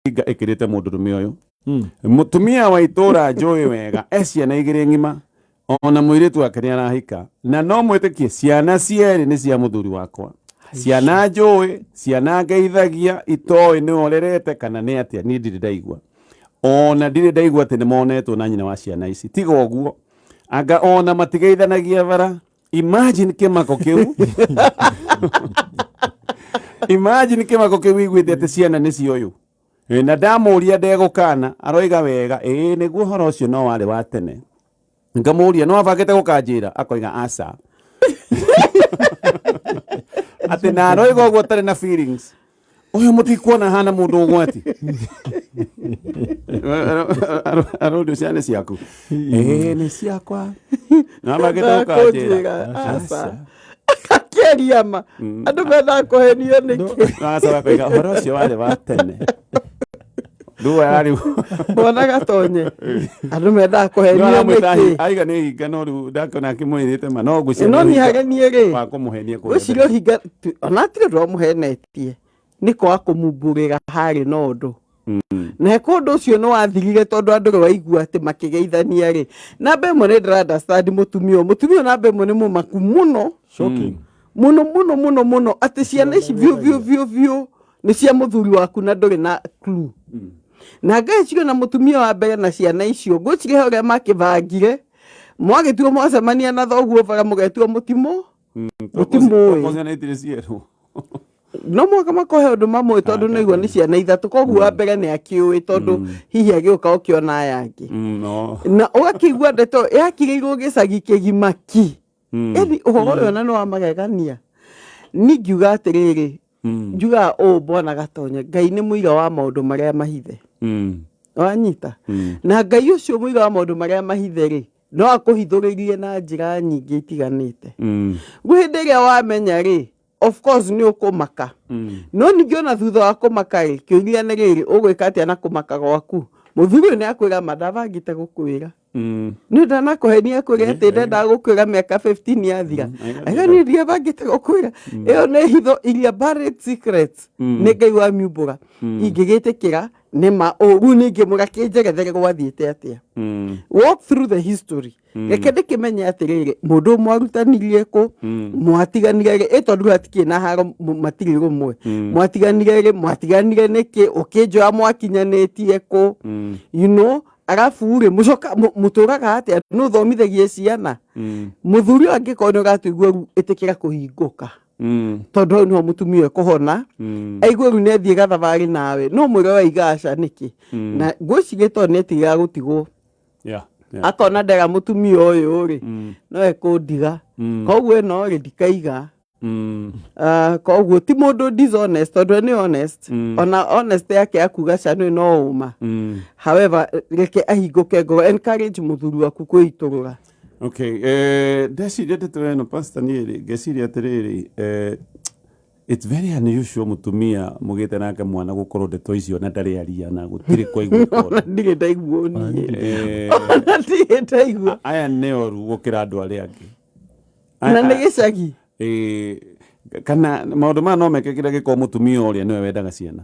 ikirite mundurume uyu mutumia wa itura njui wega ciana igire ngima ona muiritu wake ni arahika na no mwitikie ciana cieri ni cia muthuri wakwa ciana njui ciana ngeithagia itoi ni orerete kana ni atia ni ndiri ndaigua ona ndiri ndaigua ati ni monetwo na nyina wa ciana ici tiga uguo anga ona matigeithanagia bara imagine kimako kiu imagine kimako kiu igwite ati ciana ni cio uyu na ndamuria ndegukana aroiga wega niguo horo ucio no wari wa tene ngamuria no abagete gukanjira akoiga aca ati na aroiga uguo tari na feelings uyu mutikuona hana mundu ugwati arodio ciana ciaku ni ciakwa no abagete gukanjira aca akeriama andu metha kuhenio niki aca akoiga horo ucio wari wa tene Dua ari bona gatonye andu metha kuhenio niki aiga ni hinga no ru ndakona kimwirite ma no gucia no ni hage ni ri wa kumuhenia ku ucio hinga ona tire ro muhenetie niko akumumburira hari no ndu na kundu ucio no wathirire tondu andu waigua ati makigeithania ri na be mo ni understand mutumio na be mo ni mumaku muno shocking muno ati ciana ici vio ni cia muthuri waku na nduri na clue na gacigo na mutumia wa mbere na ciana icio ngwicire uria makivangire mwagituo mwacemania na thoguo bara mugetuo mutimo okozenetire ciero no mwaka makohe undu mamwe tondu niguo ni ciana ithatu koguo wa mbere ni akiui tondu hihi agiuka ukiona yangi no na ugakigua ndeto yakirirwo gicagi kigimaki eni uhoro yona no amagegania ningiuga atiriri njuga bwana gatonye Ngai ni muiga wa maundu maria mahithe wanyita na Ngai ucio muiga wa maundu maria mahithe ri no akuhithuririe na njira nyingi itiganite gwihidiria wamenya ri of course ni ukumaka no ningiona thutha wa kumaka ri kiuria ni riri ugwika atia na kumaka gwaku muthuri ni akwira madavangite gukwira ni ndana kuhenia kwira ati ndenda gukwira miaka 15 yathira aiga ni ndia bangite gukwira iyo ni hitho iria buried secrets ni Ngai wa miumbura ingigitikira ni ma ogu ningi mugakinjegethere gwathiite atia walk through the history reke ndikimenya atiriri mundu mwarutanirie ku mwatiganire tondu hatikie na haro matiri rumwe mwatiganire niki ukinjoa mwakinyanetie ku you know arafu ri mucoka muturaga atia no thomithagie ciana muthuri angikono gatuigua itikira kuhinguka tondu no mutumia kuhona aigua ru nethi gathavari nawe no mwire wa igasha niki na ngwicirie to neti ya gutigwo akona ndega mutumia uyu ri no ekundiga koguo no ri ndikaiga koguo ti mundu dishonest tondu ni honest ona honest yake akuga canu no uma however reke ahinguke ngoro encourage muthuri waku kwiturura okay ndeciria ndeto ino pastor niri ngeciria atiriri it's very unusual mutumia mugite nake mwana gukorwo ndeto icio na ndari aria na gutiri kwa igwo ndige ndaiguo ni ndige ndaiguo aya ne oru gukira andu aria angi na nĩ gĩcagi kana maundu ma no mekekire giko mutumia uria niwe wendaga ciana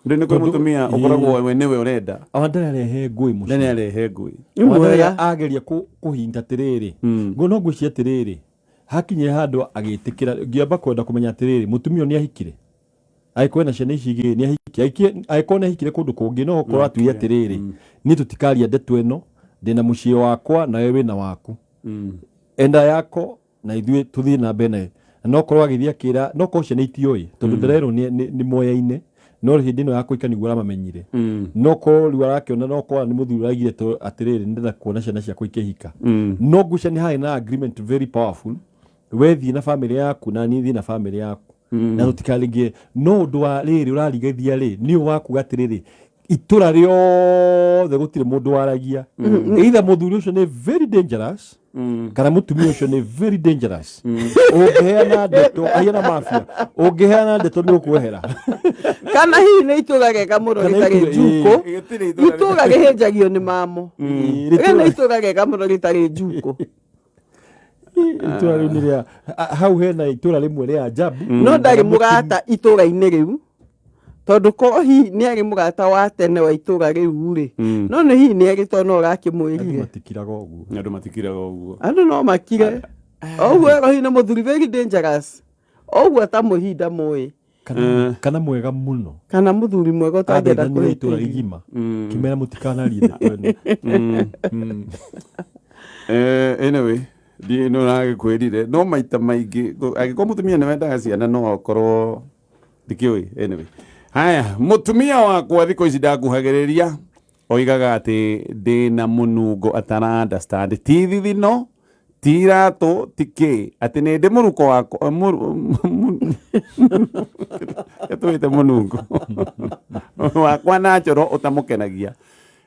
ndene kwa mutumia ukoragwo we niwe urenda awandara rehe ngui mucio ndene rehe ngui awandara ageria kuhinda tiriri ngo no ngwicia tiriri hakinye handu agitikira ngiamba kwenda kumenya tiriri mutumia ni ahikire aiko na ciana ici igi ni ahikire aiko na ahikire kundu kungi no korwo atuye tiriri ni tutikaria ndeto eno ndina mucie wakwa na wewe na waku enda yako na ithue tuthie na mbere no korwo agithia kira no ko ciana itioi tondu nderero ni moya-ine no hindi no yako ikanigura mamenyire no ko riwa rakiona no ko ni muthuri agire to atiriri ndenda kuona ciana cia kuikehika no gucia ni hai na agreement very powerful wethi na family yaku na nithi na family yaku na tutikalingie no ndu wa riri urarigithia ri ni waku gatiriri itura riothe gutire mundu waragia either muthuri ucio ni very dangerous kana mutumia ucio ni very dangerous ungeheana ndeto ayana mafia ungeheana ndeto ni ukuehera kana hihi ni itura geka muno ritari njuko itura gihenjagio ni mamo kana itura geka muno ritari njuko itura riu ni ria hau hena itura rimwe ria ajabu no ndari mugata itura-ini riu tondu ko hi ni ari mugata wa tene wa itura riu ri no ni hi ni ari to no rakimwirire matikiraga uguo andu matikiraga uguo andu no makire oguo ero hi na muthuri very dangerous oguo ta muhinda moe kana mwega muno kana muthuri mwega utangenda kwa itura rigima kimera mutikana ri twene anyway di no na kwirire no maita maingi agiko mutumia ne wendaga ciana no okorwo dikioi anyway haya mutumia wakwa thiko ici ndakuhagiriria oigaga ati ndina munungo atara understand ti thithino tirato tiki ati ni ndi muruko wako yatwite munungo wakwa na njoro utamukenagia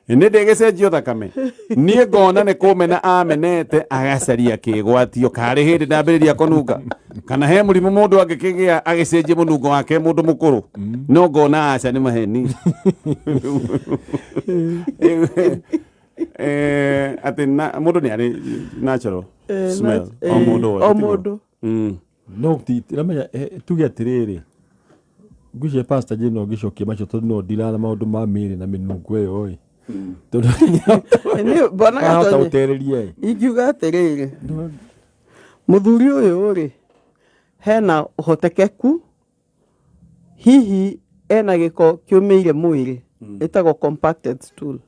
ni ndigicenjio thakame nie ngona ni kumena amenete agacaria kigwatio kari hindi ndambiriria kununga kana he murimu mundu angikigia agicenjie munungo wake mundu mukuru no ngona aca ni maheni ati mundu ni ari natural smell o mundu no tiramenya tuge atiriri nguje pastor jeno gicokie macio tondu no ndirana maundu ma miri na minungo iyo oi ni bona gato utereria ingiuga atiriri muthuri uyu ri hena uhotekeku hihi ena giko kiumeire mwiri itago compacted stool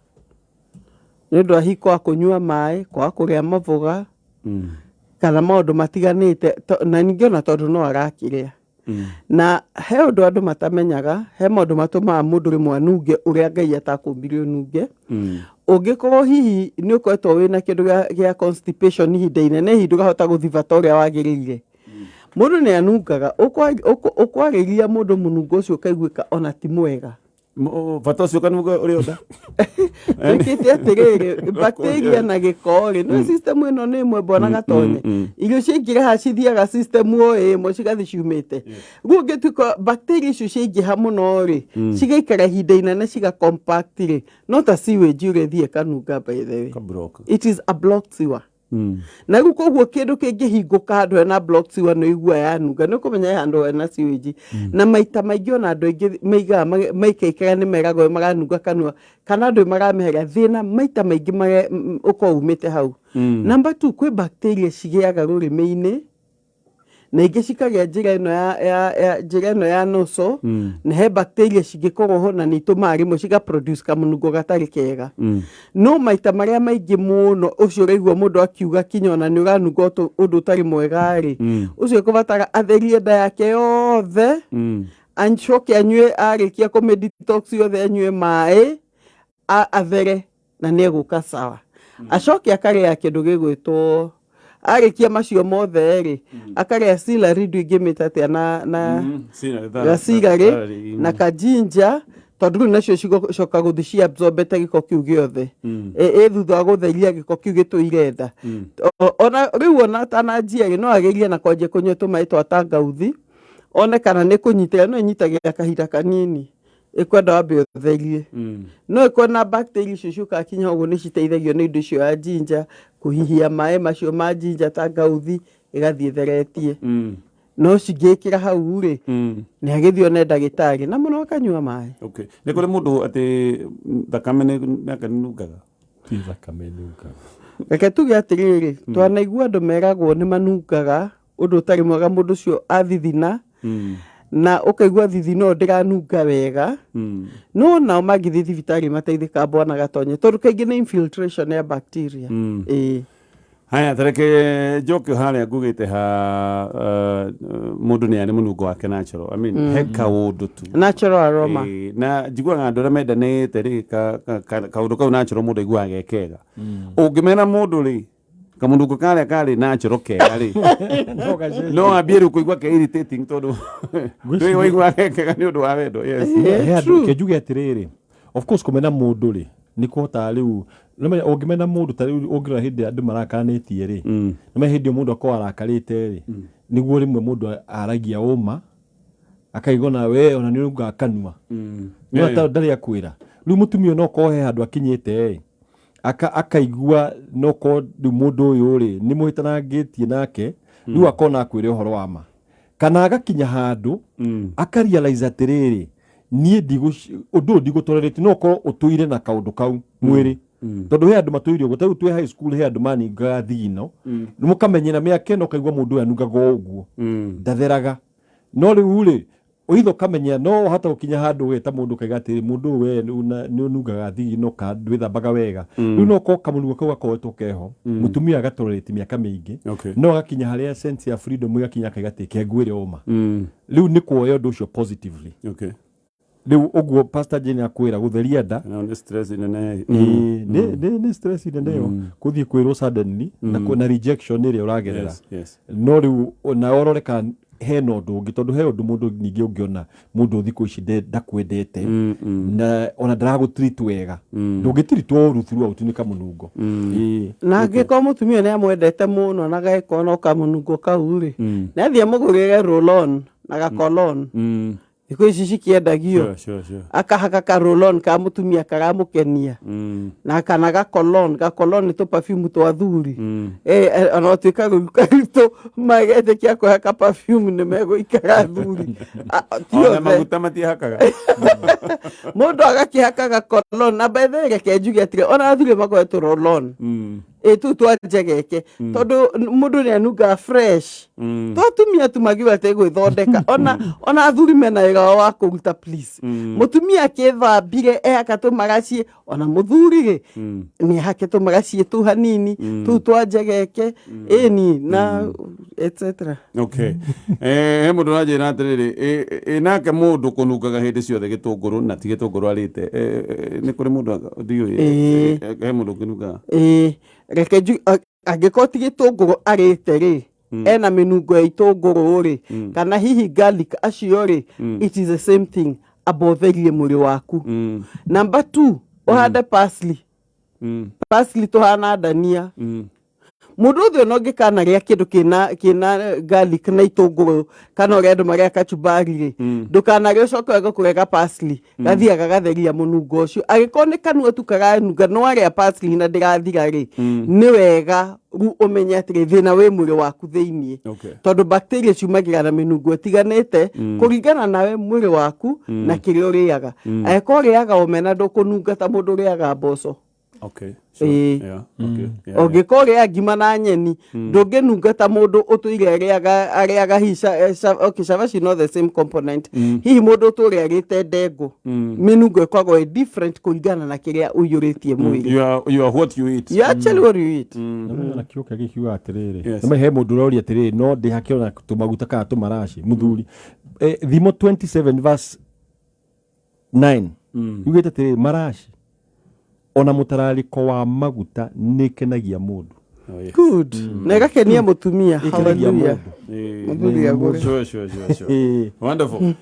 nindo ahiko akunyua mai kwa kuria mavuga kana maundu matiganite na ningiona tondu no arakiria na he undu andu matamenyaga he maundu matumaga mundu rimwe anunge uria Ngai atakumbirie ununge ungikorwo hihi ni ukoretwo wina kindu gia constipation ihinda inene hihi ndugahota guthiva ta uria wagirire mundu ni anungaga ukwariria mundu munungo ucio ukaiguika ona ti mwega bata ucio kanuga uri oda ikite atiriri bacteria na gikori no system ino ni imwe bona gatonye irio cingira ha cithiaga system o imwe cigathi ciumite guo ngituko bacteria icio cingiha muno ri cigaikara hinda inene ciga compact ri no ta sewage urethie kanunga by the way it is a blocked sewer na guko guo kindu kingihinguka andu ena block sewer no igua yanunga no kumenya handu ena sewage na maita maingĩ ona andu aingi meiga maikaikara ni merago maranunga kanua kana andu maramehera thina maita maingĩ uko umite hau number 2 kwi bacteria cigiaga rurimi-ini na ingi cikagia njira ino ya noso na he bacteria cingikorwo ho na nitumaga rimwe ciga produce kamunungo gatari kega no maita maria maingi muno ucio raigua mundu akiuga kinyona ni uranunga undu utari mwega ri ucio kubatara atherie nda yake yothe anchoke anyue arikia kumedetox yothe anyue mai athere na ni eguka sawa acoke akaria kindu gigwitwo arikia macio mothe ri akaria sila ridu ingimitatia na cigari na kajinja tondu nacio cigocoka guthi cia absorbete giko kiu giothe thutha wa gutheria giko kiu gituire tha ona riu ona tananjia no ageria na kwanje kunywa tumai twa tangauthi one kana ni kunyitira no inyitagira kahinda kanini ikwenda wambe utherie no ikona bacteria icio ciuka kinya uguo ni citeithagio ni indo icio ya ginger kuhihia mai macio ma ginger tangauthi igathie theretie no cingikira hau ri ni agithio ne ndagitari na muno akanyua mai okay ni kuri mundu ati thakame ni akanungaga ti thakame nungaga reke tuge atiriri twanaigua andu meragwo ni manungaga undu utari mwega mundu ucio athithina na ukaigua thithino ndiranunga wega no nao magithi thibitari mateithika bwana gatonye tondu kaingi ni infiltration ya bacteria haya tareke joke haria ngugite ha mundu ni ani munungo wake natural I mean he kaundu tu natural aroma na njiguaga andu aria mendanite ri kaundu kau natural mundu aiguaga gekega ungimena mundu ri kamunungo karia kari natural kega ri no ambie kuigua ke irritating tondu ndui waigua gekega ni undu wa wendo yes ke njuge atiriri of course kumena mundu ri ni kuhota riu nĩmenya ũngĩmena mũndũ ta rĩu ũngĩrora hĩndĩ andũ marakanĩtie rĩ nĩmenya hĩndĩ mũndũ akorwo arakarĩte rĩ nĩguo rĩmwe mũndũ aragia ũma akaigua na we ona nĩ ũnga kanua no ta ndarĩ akwĩra rĩu mũtumia no ko he handũ akinyĩte akaigua no ko mũndũ ũyũ rĩ nĩ mũhĩtanangĩtie nake rĩu akona akwĩre ũhoro wa ma kana agakinya handũ akarealize atĩrĩrĩ nie digo tolerate no ko otuire na kaundu kau mwiri tondu he andu matuire uguo tau twi high school he andu mani gathino nimukamenyera miaka no kaigwa mundu anugaga uguo ndatheraga no riu ri oitho kamenya no hata ukinya handu we ta mundu kaiga atiri mundu we ni unugaga thino ka ndwithambaga wega riu no ko kamunugo kau gakoretwo keho mutumia agatolerate miaka mingi no gakinya haria sense ya freedom gakinya kaiga ati kengwire uma riu ni kuoya undu ucio positively riu uguo pastor Jane akwira gutheria nda ni stress inene ni stress inene kuthii kwirwo suddenly na rejection iri uragerera no riu na ororeka heno ndungi tondu he undu mundu ningi ungiona mundu thiku ici ndakwendete na ona ndaragu treat wega ndungi treat oru throughout ni kamunungo na angiko mutumia ni amwendete muno na gaiko no kamunungo kau ri na thia mugurire roll-on na gakolon iko ici cikiendagio akahaka ka roll-on ka mutumia karamukenia na kana gakolon ni to perfume to athuri ona tuika gukarito magete kia ko haka perfume ni mego ikara athuri ona maguta matihakaga mundu agakihaka gakolon na bethere kenjugi atire ona athuri magoetwo roll-on tu twajegeke tondu mundu ni anuga fresh twatumia tumagiwa te gwithondeka ona athuri mena wega wa kuruta please mutumia akithambire akatumagacie ona muthuri ri ni haketumagacie tu hanini tu twajegeke ni na etc. Okay he mundu rajira atiriri nake mundu kunugaga hindi ciothe gitunguru na ti gitunguru arite ni kuri mundu ndiyo he mundu kunuga reke agikoti gitunguru arite ri ena minungo itunguru ri kana hihi garlic acio ri it is the same thing abotherie muri waku. Number 2 uhande parsley parsley to hana dania mundu thio no ngikana ria kindu kina garlic na itunguru kana urendo maria kachumbari ri ndukana rio coka wega kurega parsley gathiaga gatheria munungo ucio agikone kanua tu karanuga no aria parsley na ndirathira ri ni wega ru umenya atire thina we mwiri waku thiini tondu bacteria ciumagira na minungo itiganite kuringana nawe mwiri waku na kirio riaga agiko riaga omena ndukununga ta mundu riaga mboco. Okay. Sure. Yeah. Okay. Ogikore agima na nyeni ndungenunga ta mundu utuire ariaga hisha okay shabashi not the same component hihi mundu utuire agite ndengu minungo ikwago different kuringana na kiria uyuritie mwiri. You are what you eat. You actually what you eat. Na kiuka gikiuga atiriri na he mundu rori atiriri no ndi hakiona tumaguta ka tumarashi muthuri thimo 27 verse 9 yugite atiriri marashi ona mutarariko wa maguta nikenagia mundu. Good. Nega kenia mutumia. Hallelujah. Sure. Wonderful.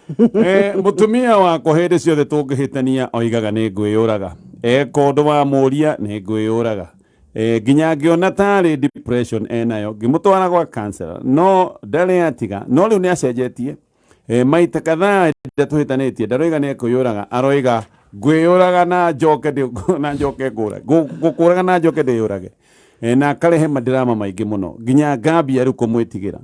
Mutumia wako hindi ciothe tungihitania oigaga ni ngwiyuraga kondu wa muria ni ngwiyuraga ginya ngiona tari depression enayo ngimutwara kwa cancer no ndari atiga no riu ni acenjetie maita kadhaa ndatuhitanitie ndaroiga ni kuyuraga aroiga gwiyuraga na njoke gukuraga na njoke ndiyurage na karehe madrama maingi muno ginya ngambia riu kumwitigira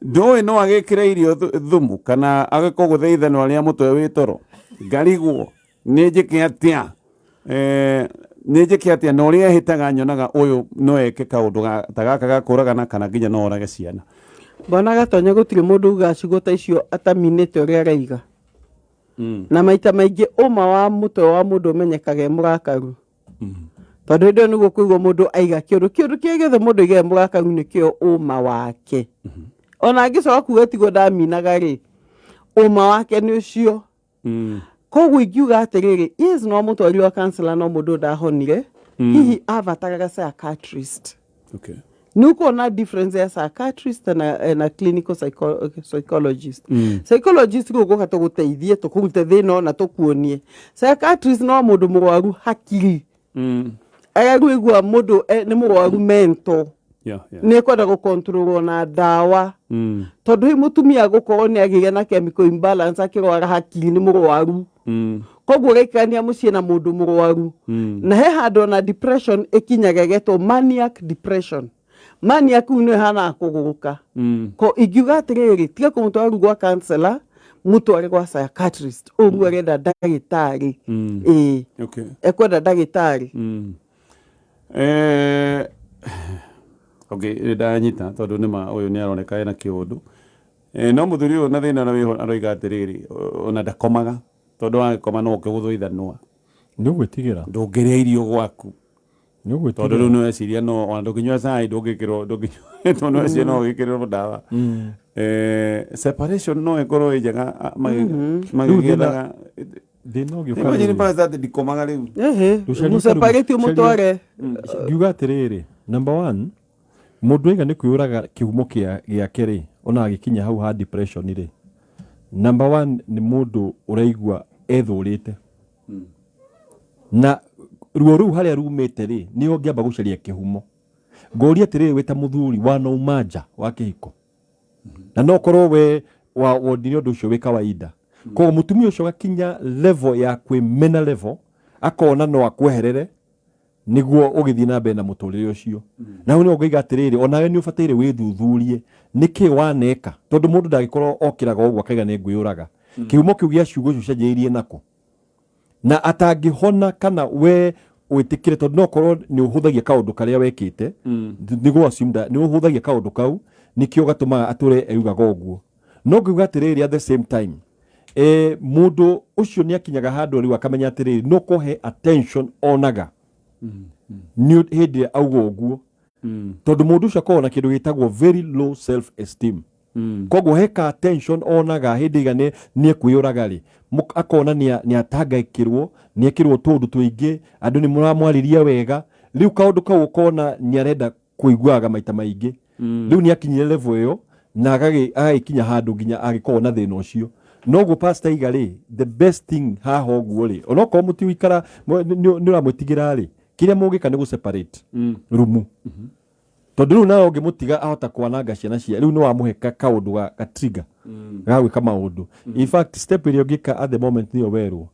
ndoe no agikire irio thumu kana agikoguthaithana aria mutwe witoro ngarigwo ninjike atia no uria hitaga nyonaga uyu no eke kaundu ta gaka gakuragana kana ginya no orage ciana bona gatonya gutire mundu ugacigota icio ataminite uria araiga na maita maingi uma wa mutwe wa mundu umenyekage murakaru tondu ndo niguo kuigwo mundu aiga kiundu kigethe mundu ige murakaru nikio uma wake ona angicoka kuga tigo ndaminaga ri uma wake ni ucio koguo ingiuga atiriri yes no mutwari wa counselor no mundu ndahonire hihi avataraga psychiatrist. Okay. Nuko na difference ya psychiatrist na clinical psychologist. Psychologist go goka to guteithie to kuruta thina na to kuonie. Psychiatrist no mundu murwaru hakiri. Agagwigwa mundu ni murwaru mental. Ni kwenda go control na dawa. Tondu hi mutumia gukorwo ni agire na chemical imbalance akirwara hakiri ni murwaru. Koguo rekania mucie na mundu murwaru. Na he handu na depression ikinyaga geto maniac depression. Mani yaku ni hana kuguruka ko igiuga atiriri tiga kumutwaru gwa counselor mutware kwa psychiatrist ogu arenda ndagitari okay ekwenda ndagitari okay ndanyita tondu nima uyu ni aroneka ena kiundu no muthuri uyu na thina na wiho aroiga atiriri ona ndakomaga tondu angikoma no ukiguthuithanwa ndugwitigira ndungiria irio gwaku ndugwitigira tondu no eciria no ona ndukinywa cai ndungikirwo tondu eciria no gikirwo ndawa separation no ikorwo njega magigethaga thina mpaka ndikomaga riu museparate umutware ngiuga atiriri number 1 mundu iga ni kwiyuraga kihumo giake ri ona agikinya hau ha depression ri number 1 ni mundu uraigua ethurite na ruo ruu haria rumite ri ni ongiamba gucaria kihumo ngoria atiriri wita muthuri wana umanja wa kihiko na no korwo we wa wodini undu ucio wi kawaida ko mutumia ucio gakinya level ya kwimena level akona no akweherere niguo ugithii na mbere na muturire ucio na ni ongiga atiriri onawe ni ufatire withuthurie niki waneka tondu mundu ndagikorwo okiraga ogwo akaiga ni ngwiyuraga kihumo kiu gia ciugo icio cianjirie nako na atangihona kana we witikire tondu no korwo ni uhuthagia kaundu karia wekite niguo assume ni uhuthagia kaundu kau nikio gatuma ature eugaga ogwo no ngiuga atiriri at the same time mundu ucio ni akinyaga handu riu akamenya atiriri no kuhe attention onaga ni hindi augo ogwo tondu mundu ucio akona kindu gitagwo very low self esteem koguo heka attention onaga hindi igane ni ekwiyuraga ri akona ni atangikirwo ni ekirwo tundu twingi andu ni muramwariria wega riu kaundu kau ukona ni arenda kuiguaga maita maingi riu ni akinyire level iyo na agikinya handu nginya agikorwo na thina ucio noguo pastor igari the best thing haha ogwo ri onoko muti wikara ni uramwitigira ri kiria mugika ni gu separate rumu tondu riu nawe ngimutiga ahota kwananga ciana cia riu ni wamuheka kaundu ga trigger ga gwika maundu in fact step iria ngika at the moment ni owerwo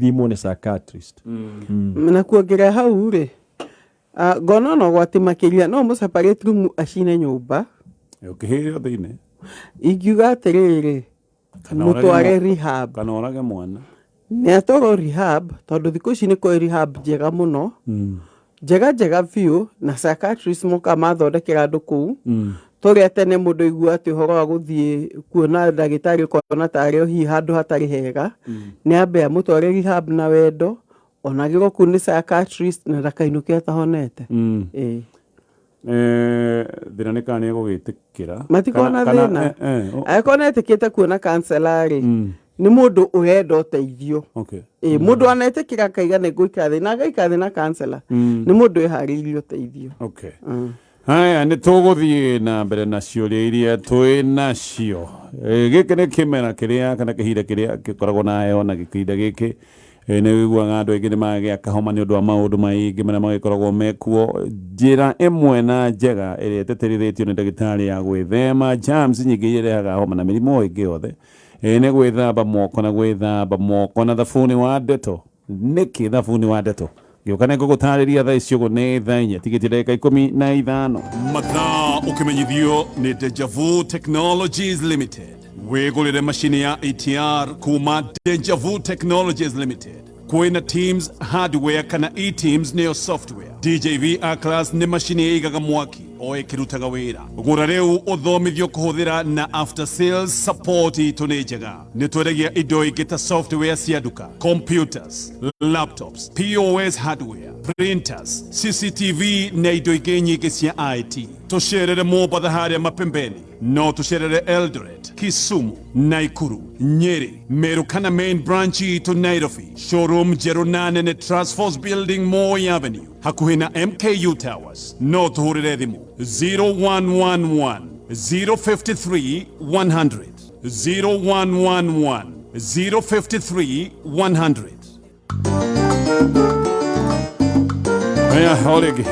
thimo ni psychiatrist na kuongerera hau ri ngona no gwati makiria no museparate room acine nyumba ukihirio thine ingiuga atiriri mutware rehab kana orage mwana ni atoro rehab tondu thiku ici ni ko rehab njega muno njega biu na psychiatrist muka mathondekera andu kuu turi tene mundu igua ati horo wa guthie kuona ndagitari kona tari hi handu hatari hega ni ambe amutware rehab na wendo onagiro ku ni psychiatrist na ndakainuke atahonete thina ni kana gugitikira matikona thina aikona etikite kuona counselor ni mundu urenda uteithio mundu anetikira kaiga ni guika thina gaika thina counselor ni mundu ehariirio uteithio haya ni tuguthie na mbere na ciuria iria twi nacio giki ni kimera kiria kana kihinda kiria gikoragwo na heho na gikinda giki ni wiguaga andu aingi ni magia kahoma ni undu wa maundu maingi maria magikoragwo mekuo njira imwe na njega iria teterithetio ni ndagitari ya gwithema germs nyingi irehaga homa na mirimo ingi yothe ni gwithamba moko na thabuni wa Dettol niki thabuni wa Dettol gĩũka nĩngũgũtarĩria thaa ici ũguo nĩ thaa 4 tigĩtie ndagĩka 15 mathaa ũkĩmenyithio nĩ Deja Vu Technologies Limited wĩgũrĩre macini ya ATR kuma Deja Vu Technologies Limited kwĩna Teams hardware kana eTeams nĩyo software DJV A-Class nĩ macini ĩigaga mwaki o ĩkĩrutaga wĩra gũra rĩu ũthomithio kũhũthĩra na after sales support itũ nĩ njega nĩ twendagia indo ingĩ ta software cia nduka computers laptops POS hardware printers CCTV na indo ingĩ nyingĩ cia IT tũcerere Mombatha harĩa mapembeni no tũcerere Eldoret Kisumu Naikuru Nyeri Meru kana main branch itũ Nairobi showroom 08 nĩ Transforce Building Moi Avenue hakuhĩ na MKU Towers no tũhũrĩre thimũ 0111 053 100 0111 053 100 Aya holegi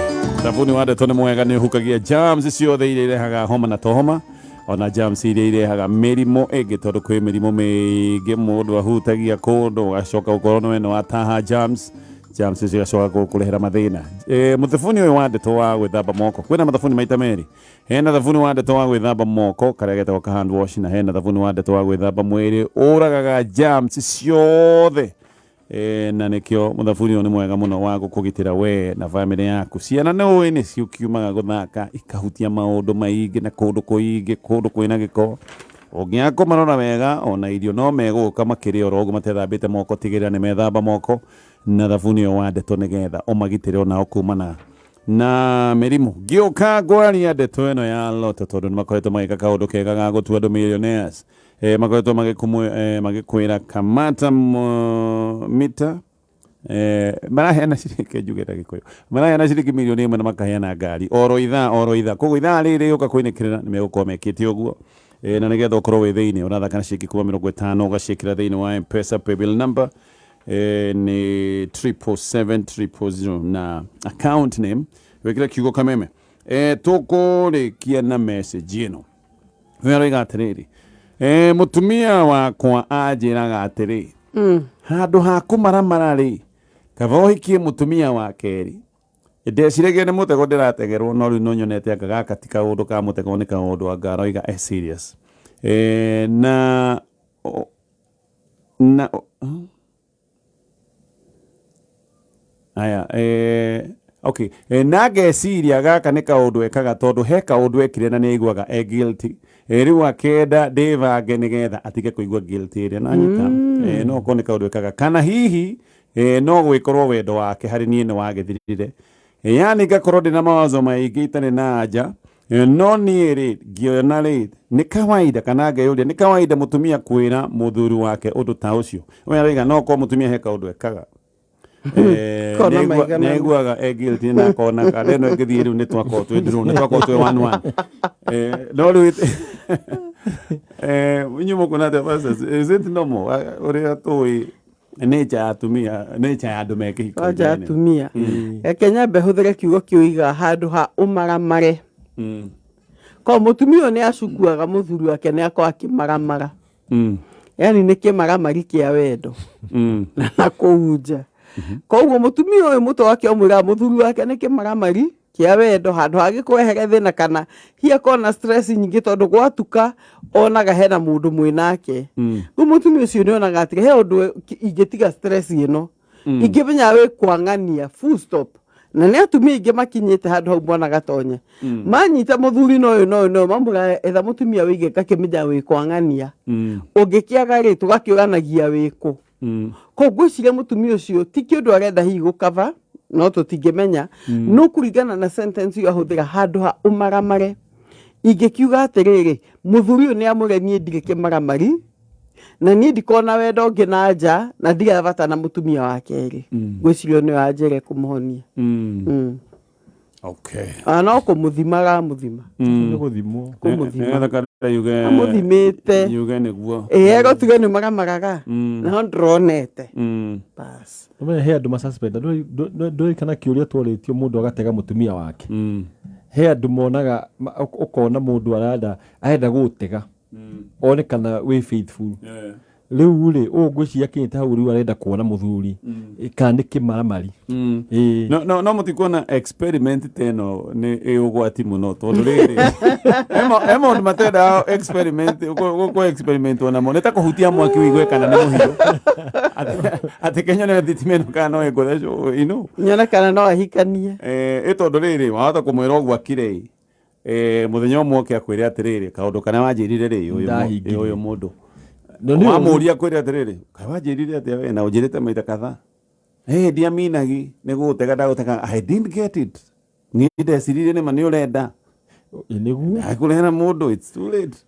sabuni wa Dettol nĩ mwega nĩ ũhukagia germs ciothe iria irehaga homa na tohoma ona germs iria irehaga mĩrimũ ĩngĩ tondũ kwĩ mĩrimũ mĩingĩ mũndũ ahutagia kũndũ ũgacoka ũkorwo nĩ wena wataha germs germs cigacoka kurehera mathina muthabuni uyu wa ndeto wa gwithamba moko kwina mathabuni maita meri hena thabuni wa ndeto wa gwithamba moko karia getagwo ka hand wash na hena thabuni wa ndeto wa gwithamba mwiri uragaga germs ciothe na nikio muthabuni uyu ni mwega muno wa gukugitira we na family yaku ciana no ni ciukiumaga guthaka ikahutia maundu maingi na kundu kuingi kundu kwina giko ungiako marora wega ona irio no meguka makiria orogo matethambite moko tigirira ni methamba moko na thabuni wa ndeto nigetha umagitire ona okumana na mirimu giuka gwari ndeto eno ya loto tondu ni makoretwo magika kaundu kega ga gutua andu millionaires makoretwo magikwira kamata mita maraheana ciringi njugeta gikuyu maraheana ciringi milioni imwe na makaheana ngari oro itha koguo itha riri uka kwinekirira ni megukorwo mekite uguo na nigetha ukorwo wi thiini urathaka na ciringi kuma 50 ugacikira thiini wa M-Pesa paybill number ni 77700 na account name wekira kiugo kameme tukurikia na message ino wera atiriri mutumia wakwa anjiraga atiri handu ha kumaramara ri kaba uhikie mutumia wa keri ndecirege ni mutego ndirategerwo no riu no nyonete anga gaka ti kaundu ka mutego ni kaundu anga aroiga serious na aya okay na geciria gaka ni kaundu ekaga tondu he kaundu ekire na ni aiguaga guilty riu akenda ndivange nigetha atige kuigua guilty ria na nyita no ko ni kaundu ekaga kana hihi no gwikorwo wendo wake hari nie ni wagithirire yani gakorwo ndina mawazo maingi itane na anja no nie ri ngiona ri ni kawaida kana ngeyuria ni kawaida mutumia kwira muthuri wake undu ta ucio we ariga no ko mutumia he kaundu ekaga neguaga guilty na kona kare no ngithii riu ni twako twi drone twako twi 11 no riu nyumo kuna the verses is it normal uri atoi nature atumia nature ya andu mekihiko aja atumia Kenya behuthire kiugo kiuiga handu ha umaramare ko mutumia ni acukuaga muthuri wake ni akwa akimaramara yani ni kimaramari kia wendo na kuunja koguo mutumia uyu muto wake omwira muthuri wake ni kimaramari kia wendo handu agikwehere thina kana hia kona stress nyingi tondu gwatuka onaga hena mundu mwinake mutumia ucio ni onaga ati he undu ingitiga stress ino ingimenya we kwangania full stop na ni atumia ingi makinyite handu hau mwana gatonya manyita muthuri no mambuga etha mutumia wige kakimenya we kwangania ungikiaga ri tugakiuranagia wiku koguo cire mutumia ucio ti kindu arenda hihi gukava no tutingimenya no kuringana na sentence yo ahuthira handu ha umaramare ingikiuga atiriri muthuri ni amurenie ndige kimaramari na ni ndikona wendo ngi na nja na ndigavata na mutumia wake ri gwicirio ni wanjere kumuhonia okay no kumuthimaga muthima ni guthimwo kumuthima yuge amuthimite yuge niguo ego tuge ni maramaraga na ndronete bas no he andu masuspend ndoi kana kiuria twaritio mundu agatega mutumia wake he andu monaga ukona mundu arenda gutega one kana we faithful riu ri ugwiciria kinyita hau riu arenda kuona muthuri kana kimaramari no mutikona experiment teno ni ugwati muno tondu riri emo matenda experiment uko experiment ona moneta kuhutia mwaki wigwe kana ni muhindo ati Kenya ni thitimeno kana no egotheco nyona kana no ahikanie tondu riri wahota kumwira ogwa kire muthenya umwe akwire atiriri kaundu kana wanjirire ri uyu mundu wamuria kwira atiriri kawanjirire ati we na ujirite maita kadhaa ndiaminagi nigutega ndagutega I didn't get it ni ndecirire ni mani urenda niguo akurehera mundu it's too late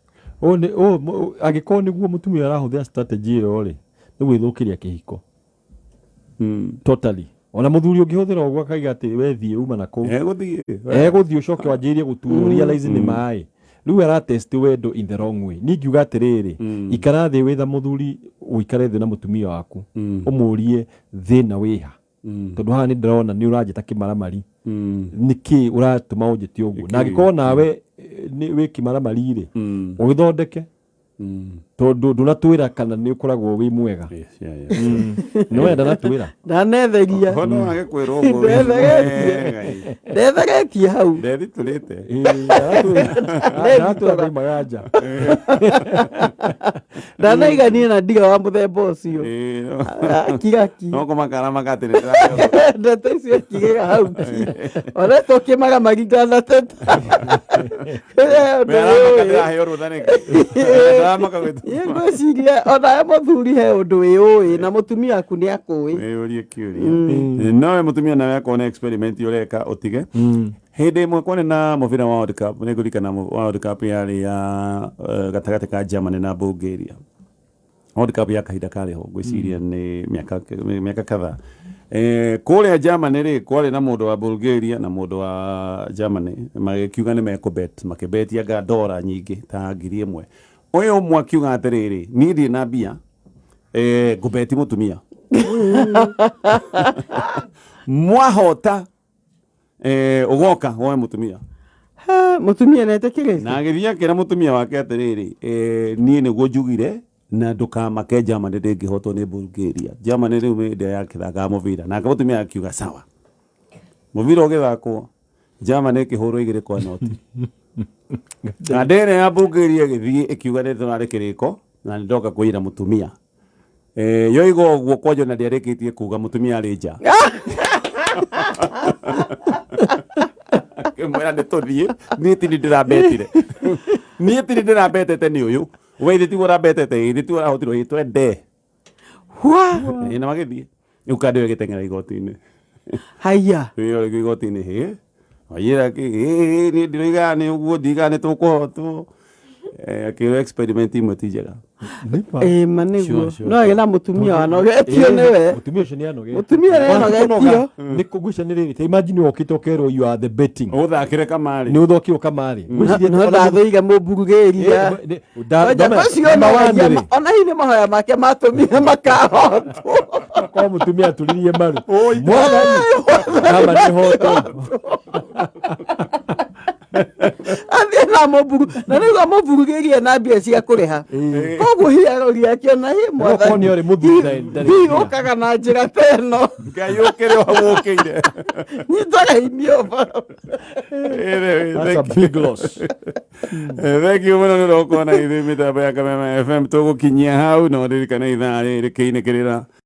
agiko niguo mutumia arahuthira strategy iro ri ni gwithukiria kihiko totally ona muthuri ungihuthira ogwa kaiga ati we thie uma na ku guthie ucoke wanjirie guturwo realize ni mai riu ara test wendo in the wrong way ningiuga atiriri ikara thi witha muthuri uikare thi na mutumia waku umurie thina wiha tondu haha ni ndirona ni urajita kimaramari niki uratuma unjiti uguo na ngikona nawe ni wi kimaramari ri ugithondeke tondu ndunatwira kana ni ukoragwo wi mwega no wenda natwira ndanetheria hono age kwirwo ngo ndetheretie hau ndethitulite natwira magaja ndanaiganie na ndiga wa muthemba ucio kigaki no kumakara makatire ndeto icio kigega hau ona tokimaga magingana teta ngwiciria ona muthuri he undu wiui na mutumia aku ni akui urie kiuria nowe mutumia nawe akona experiment ureka utige hindi imwe kwani na muvira wa World Cup ni ngurikana World Cup yari ya gatagati ka Germany na Bulgaria. World Cup ya kahinda kariho ngwiciria ni miaka kadhaa kuria Germany ri kwari na mundu wa Bulgaria na mundu wa Germany magikiuga ni mekubet makibetiaga dora nyingi ta 1,000 uyu umwe akiuga atiriri ni ndi na bia ngubeti mutumia mwahota ugoka woe mutumia mutumia netekire na agithia kira mutumia wake atiriri nie niguo njugire na ndukamake Germany ndingihotwo ni Bulgaria. Germany riu ndi yakithaga muvira na mutumia akiuga sawa muvira ugithakwo Germany ikihurwo 2-0 na ndene ya Bulgaria githii ikiuga ni tunari kiriko na ndoka kuira mutumia yo igo guo kwajo na ndiarikitie kuga mutumia ari nja kemwera nituthie ni tini ndirabetire ni tini ndirabetete ni uyu we thitu urabetete thitu urahotirwo hitwende ina magithie ukande gitengera igoti-ini haya yo igoti-ini he ayira ki ni ndiriga ni uguo ndiga ni tukuhotwo akiro experiment imwe tijega maniguo no ina mutumia wanogetio niwe mutumia ucio ni anogetio mutumia ni anogetio ni kugucaniriri te imagine okite okerwo you are the betting uthakire kamari ni uthokirwo kamari no ndathiga muburugeria ona hine mahoya make matumire makahotwo kwa mutumia turirie maru mwana kama ni hoto na moburu na nigo moburugeria na mbia cia kuriha koguo hiaroria kiona hi mwathani ori muthuri ndari ukaga na njira teno ngai ukire wokire nyitaga inio baro that's a big loss thank you muno ni rokona ithe mitambo ya Kameme FM tugukinyia hau no ndirikana ithaa riri kiinä kä rä ra